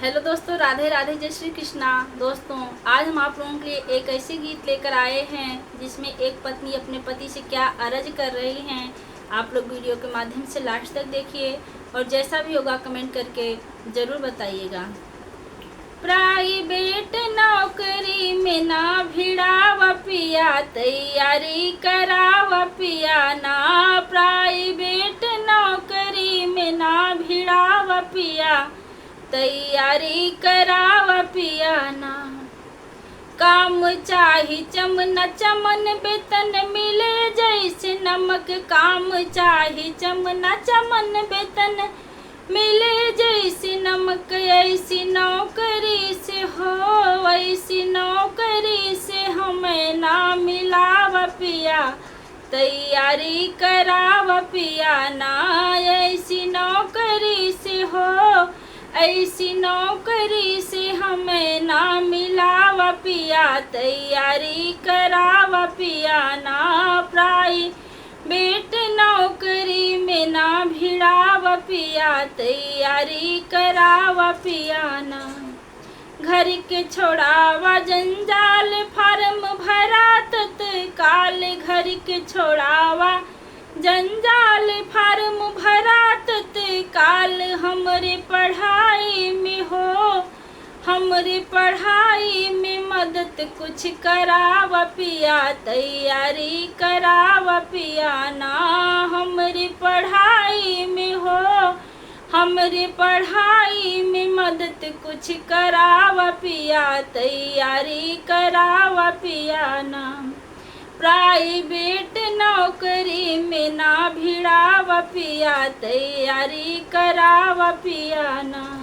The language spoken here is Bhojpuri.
हेलो दोस्तों, राधे राधे, जय श्री कृष्णा। दोस्तों, आज हम आप लोगों के लिए एक ऐसी गीत लेकर आए हैं जिसमें एक पत्नी अपने पति से क्या अर्ज कर रही हैं। आप लोग वीडियो के माध्यम से लास्ट तक देखिए और जैसा भी होगा कमेंट करके ज़रूर बताइएगा। प्राइवेट नौकरी में ना भिड़ाव पिया, तैयारी कराव पिया ना। प्राइवेट नौकरी में ना भिड़ाव पिया, तैयारी कराव पिया ना। काम चाही चमन चमन, वेतन मिले जैसे नमक। काम चाही चमन चमन, वेतन मिले जैसे नमक। ऐसी नौकरी से हो, ऐसी नौकरी से हमें ना मिलाव पिया, तैयारी कराव पिया ना। ऐसी नौकरी से हो, ऐसी नौकरी से हमें ना मिलाव पिया, तैयारी कराव पिया ना। प्राइवेट नौकरी में ना भिड़ाव पिया, तैयारी कराव पिया ना। घर के छोड़ावा जंजाल, फार्म भरा तत्काल। घर के छोड़ावा जंजाल, फार्म भरा तत्काल। हमरे पढ़ाई में हो, हमरे पढ़ाई में मदद कुछ कराव पिया, तैयारी कराव पिया ना। हमरे पढ़ाई में हो, हमरे पढ़ाई में मदद कुछ कराव पिया, तैयारी कराव पिया ना। प्राइवेट नौकरी में ना भिड़ाव पिया, तैयारी कराव पिया ना।